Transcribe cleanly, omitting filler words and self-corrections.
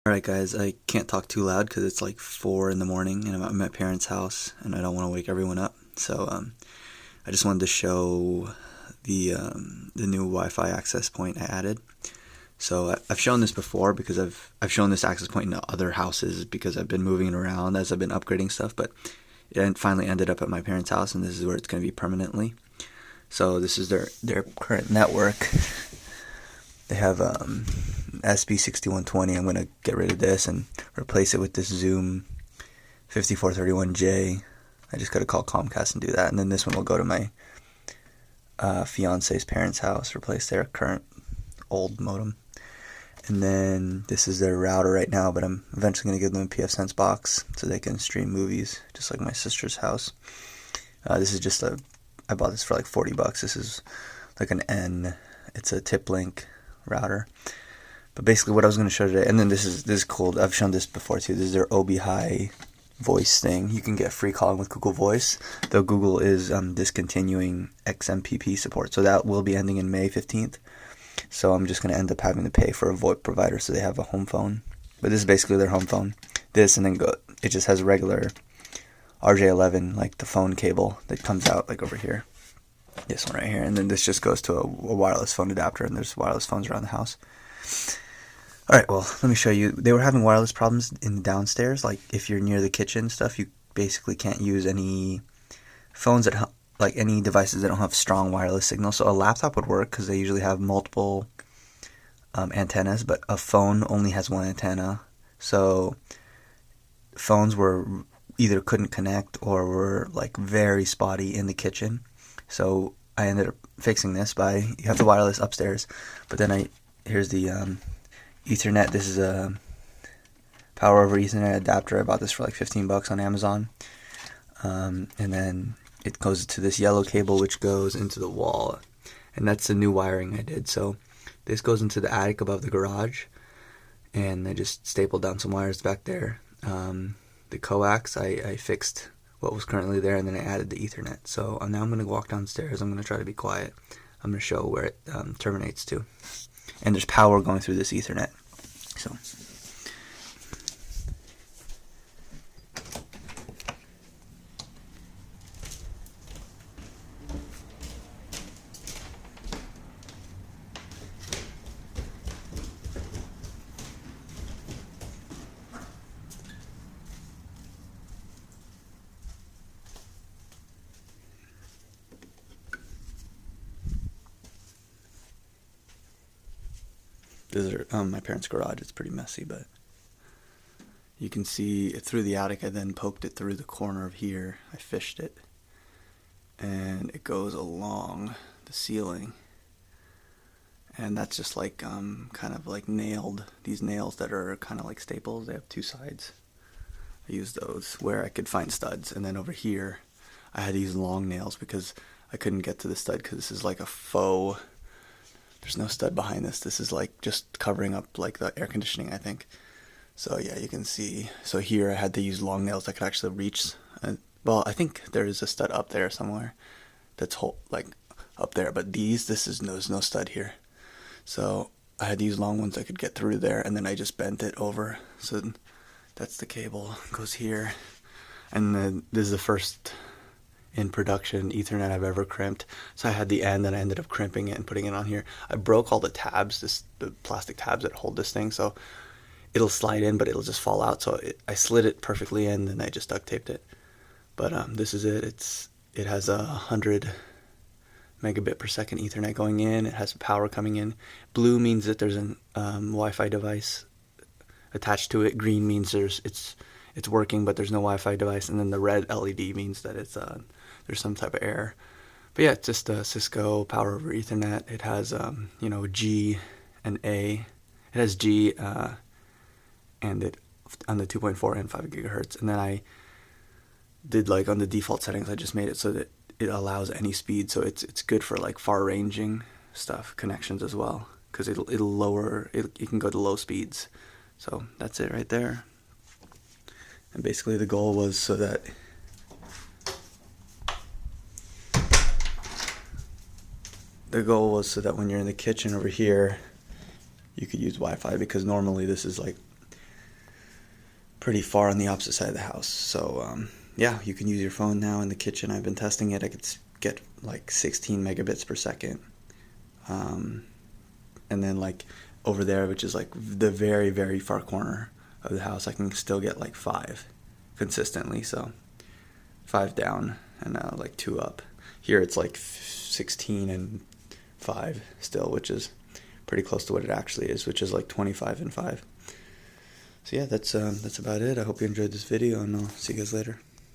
Alright guys, I can't talk too loud because it's like 4 in the morning and I'm at my parents' house and I don't want to wake everyone up. So I just wanted to show the new Wi-Fi access point I added. So I've shown this before because I've shown this access point in other houses because I've been moving it around as I've been upgrading stuff, but it finally ended up at my parents' house and this is where it's going to be permanently. So this is their current network. They have SB6120. I'm going to get rid of this and replace it with this Zoom 5431J. I just got to call Comcast and do that. And then this one will go to my fiance's parents' house, replace their current old modem. And then this is their router right now, but I'm eventually going to give them a PFSense box so they can stream movies, just like my sister's house. This is just I bought this for like $40. This is like an N. It's a TP-Link router. But basically what I was going to show today, and then this is cool. I've shown this before too. This is their OB High voice thing. You can get free calling with Google Voice, though Google is discontinuing XMPP support. So that will be ending in May 15th. So I'm just going to end up having to pay for a VoIP provider so they have a home phone. But this is basically their home phone. This, and then it just has regular RJ11, like the phone cable that comes out like over here. This one right here. And then this just goes to a wireless phone adapter, and there's wireless phones around the house. Alright, well, let me show you. They were having wireless problems in the downstairs. Like, if you're near the kitchen stuff, you basically can't use any phones that, like, any devices that don't have strong wireless signal. So a laptop would work because they usually have multiple antennas, but a phone only has one antenna. So phones were either couldn't connect or were, like, very spotty in the kitchen. So I ended up fixing this by, you have the wireless upstairs, but then here's the Ethernet. This is a power over Ethernet adapter. I bought this for like $15 on Amazon. And then it goes to this yellow cable which goes into the wall. And that's the new wiring I did. So this goes into the attic above the garage. And I just stapled down some wires back there. The coax, I fixed what was currently there, and then I added the Ethernet. So now I'm going to walk downstairs. I'm going to try to be quiet. I'm going to show where it terminates to. And there's power going through this Ethernet. So this is my parents' garage. It's pretty messy, but you can see it through the attic. I then poked it through the corner of here. I fished it, and it goes along the ceiling. And that's just like kind of like nailed. These nails that are kind of like staples. They have two sides. I used those where I could find studs, and then over here I had to use long nails because I couldn't get to the stud because this is like a faux. There's no stud behind this. This is like just covering up like the air conditioning, I think. So yeah, you can see. So here I had to use long nails that could actually reach. Well, I think there is a stud up there somewhere. That's like up there. But there's no stud here. So I had to use long ones that could get through there, and then I just bent it over. So that's the cable. It goes here, and then this is the first in production Ethernet I've ever crimped. So I had the end, and I ended up crimping it and putting it on here. I broke all the tabs, the plastic tabs that hold this thing, so it'll slide in, but it'll just fall out. So I slid it perfectly in, and I just duct taped it. But this is it. It has 100 megabit per second Ethernet going in. It has power coming in. Blue means that there's an Wi-Fi device attached to it. Green means it's working, but there's no Wi-Fi device. And then the red LED means that it's there's some type of error. But yeah, it's just a Cisco power over Ethernet. It has G and A. It has G and it on the 2.4 and 5 gigahertz. And then I did, like, on the default settings, I just made it so that it allows any speed. So it's good for like far ranging stuff, connections as well, because it can go to low speeds. So that's it right there. And basically the goal was so that when you're in the kitchen over here, you could use Wi-Fi, because normally this is like pretty far on the opposite side of the house. So yeah, you can use your phone now in the kitchen. I've been testing it. I could get like 16 megabits per second. And then like over there, which is like the very, very far corner of the house, I can still get like 5 consistently. So 5 down and like 2 up. Here it's like 16 and 5 still, which is pretty close to what it actually is, which is like 25 and 5. So yeah, that's about it. I hope you enjoyed this video, and I'll see you guys later.